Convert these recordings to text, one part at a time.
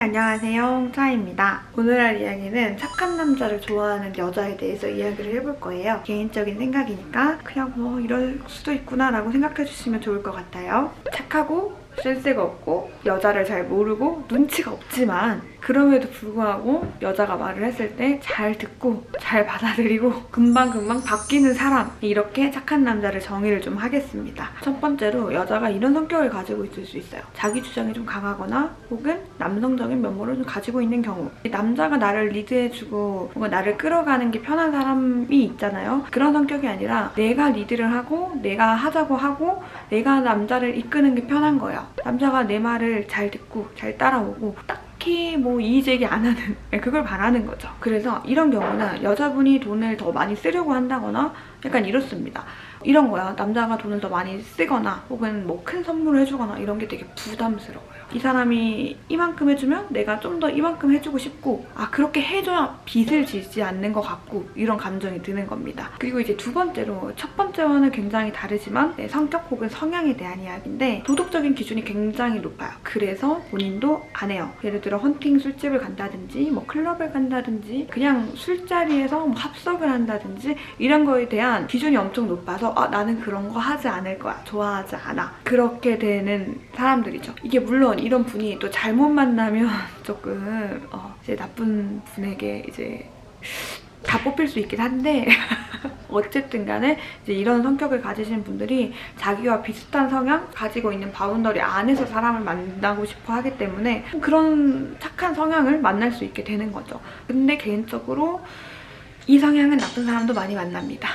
안녕하세요, 홍차입니다. 오늘 할 이야기는 착한 남자를 좋아하는 여자에 대해서 이야기를 해볼 거예요. 개인적인 생각이니까 그냥 뭐 이럴 수도 있구나 라고 생각해 주시면 좋을 것 같아요. 착하고 쓸데가 없고 여자를 잘 모르고 눈치가 없지만 그럼에도 불구하고 여자가 말을 했을 때 잘 듣고 잘 받아들이고 금방금방 바뀌는 사람, 이렇게 착한 남자를 정의를 좀 하겠습니다. 첫 번째로 여자가 이런 성격을 가지고 있을 수 있어요. 자기 주장이 좀 강하거나 혹은 남성적인 면모를 좀 가지고 있는 경우, 남자가 나를 리드해주고 뭔가 나를 끌어가는 게 편한 사람이 있잖아요. 그런 성격이 아니라 내가 리드를 하고 내가 하자고 하고 내가 남자를 이끄는 게 편한 거예요. 남자가 내 말을 잘 듣고 잘 따라오고 딱히 뭐 이의제기 안 하는, 그걸 바라는 거죠. 그래서 이런 경우는 여자분이 돈을 더 많이 쓰려고 한다거나 약간 이렇습니다. 이런 거야. 남자가 돈을 더 많이 쓰거나 혹은 뭐 큰 선물을 해주거나 이런 게 되게 부담스러워요. 이 사람이 이만큼 해주면 내가 좀 더 이만큼 해주고 싶고, 그렇게 해줘야 빚을 지지 않는 것 같고, 이런 감정이 드는 겁니다. 그리고 이제 두 번째로, 첫 번째와는 굉장히 다르지만 내 성격 혹은 성향에 대한 이야기인데, 도덕적인 기준이 굉장히 높아요. 그래서 본인도 안 해요. 예를 들어 헌팅 술집을 간다든지 뭐 클럽을 간다든지 그냥 술자리에서 뭐 합석을 한다든지 이런 거에 대한 기준이 엄청 높아서 나는 그런 거 하지 않을 거야, 좋아하지 않아, 그렇게 되는 사람들이죠. 이게 물론 이런 분이 또 잘못 만나면 조금 이제 나쁜 분에게 이제 다 뽑힐 수 있긴 한데 어쨌든 간에 이제 이런 성격을 가지신 분들이 자기와 비슷한 성향 가지고 있는 바운더리 안에서 사람을 만나고 싶어 하기 때문에 그런 착한 성향을 만날 수 있게 되는 거죠. 근데 개인적으로 이 성향은 나쁜 사람도 많이 만납니다.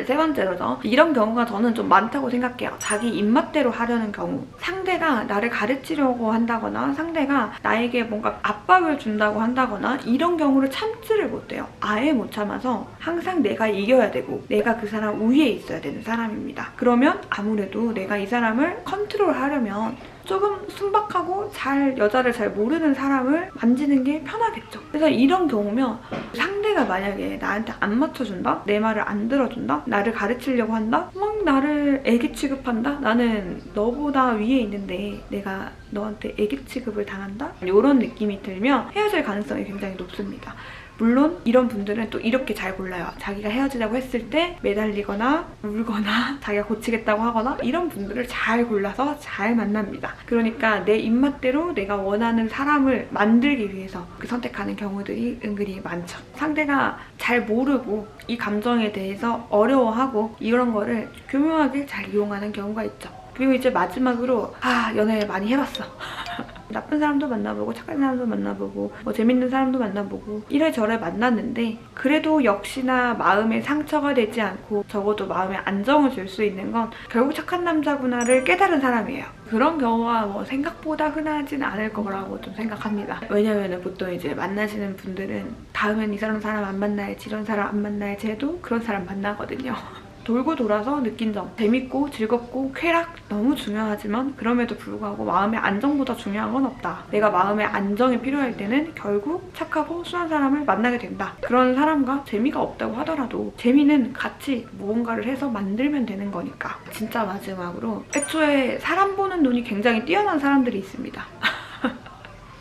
세 번째로죠. 이런 경우가 저는 좀 많다고 생각해요. 자기 입맛대로 하려는 경우. 상대가 나를 가르치려고 한다거나 상대가 나에게 뭔가 압박을 준다고 한다거나 이런 경우를 참지를 못해요. 아예 못 참아서 항상 내가 이겨야 되고 내가 그 사람 위에 있어야 되는 사람입니다. 그러면 아무래도 내가 이 사람을 컨트롤하려면 조금 순박하고 여자를 잘 모르는 사람을 만지는 게 편하겠죠. 그래서 이런 경우면 상대가 만약에 나한테 안 맞춰준다? 내 말을 안 들어준다? 나를 가르치려고 한다? 막 나를 애기 취급한다? 나는 너보다 위에 있는데 내가 너한테 애기 취급을 당한다? 이런 느낌이 들면 헤어질 가능성이 굉장히 높습니다. 물론 이런 분들은 또 이렇게 잘 골라요. 자기가 헤어지자고 했을 때 매달리거나 울거나 자기가 고치겠다고 하거나 이런 분들을 잘 골라서 잘 만납니다. 그러니까 내 입맛대로 내가 원하는 사람을 만들기 위해서 선택하는 경우들이 은근히 많죠. 상대가 잘 모르고 이 감정에 대해서 어려워하고 이런 거를 교묘하게 잘 이용하는 경우가 있죠. 그리고 이제 마지막으로 연애 많이 해봤어. 나쁜 사람도 만나보고 착한 사람도 만나보고 뭐 재밌는 사람도 만나보고 이래저래 만났는데 그래도 역시나 마음에 상처가 되지 않고 적어도 마음에 안정을 줄 수 있는 건 결국 착한 남자구나를 깨달은 사람이에요. 그런 경우가 뭐 생각보다 흔하진 않을 거라고 좀 생각합니다. 왜냐면은 보통 이제 만나시는 분들은 다음엔 이 사람 안 만나야지, 이런 사람 안 만나야지 해도 그런 사람 만나거든요. 돌고 돌아서 느낀 점, 재밌고 즐겁고 쾌락 너무 중요하지만 그럼에도 불구하고 마음의 안정보다 중요한 건 없다. 내가 마음의 안정이 필요할 때는 결국 착하고 순한 사람을 만나게 된다. 그런 사람과 재미가 없다고 하더라도 재미는 같이 무언가를 해서 만들면 되는 거니까. 진짜 마지막으로, 애초에 사람 보는 눈이 굉장히 뛰어난 사람들이 있습니다.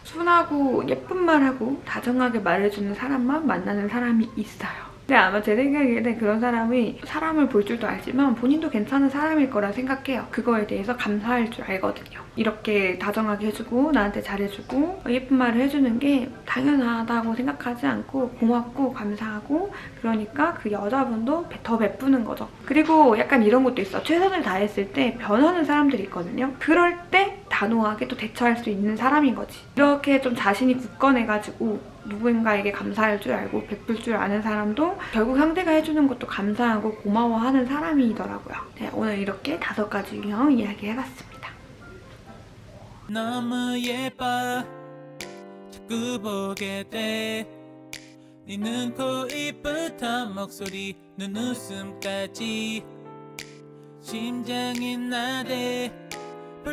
순하고 예쁜 말하고 다정하게 말해주는 사람만 만나는 사람이 있어요. 근데 아마 제 생각에는 그런 사람이 사람을 볼 줄도 알지만 본인도 괜찮은 사람일 거라 생각해요. 그거에 대해서 감사할 줄 알거든요. 이렇게 다정하게 해주고 나한테 잘해주고 예쁜 말을 해주는 게 당연하다고 생각하지 않고 고맙고 감사하고, 그러니까 그 여자분도 더 베푸는 거죠. 그리고 약간 이런 것도 있어. 최선을 다했을 때 변하는 사람들이 있거든요. 그럴 때 단호하게 또 대처할 수 있는 사람인 거지. 이렇게 좀 자신이 굳건해가지고 누군가에게 감사할 줄 알고 베풀 줄 아는 사람도 결국 상대가 해주는 것도 감사하고 고마워하는 사람이더라고요. 네, 오늘 이렇게 5가지 유형 이야기해봤습니다. 너무 예뻐 자꾸 보게 돼. 네 눈, 코, 입부터 목소리, 눈웃음까지 심장이 나대.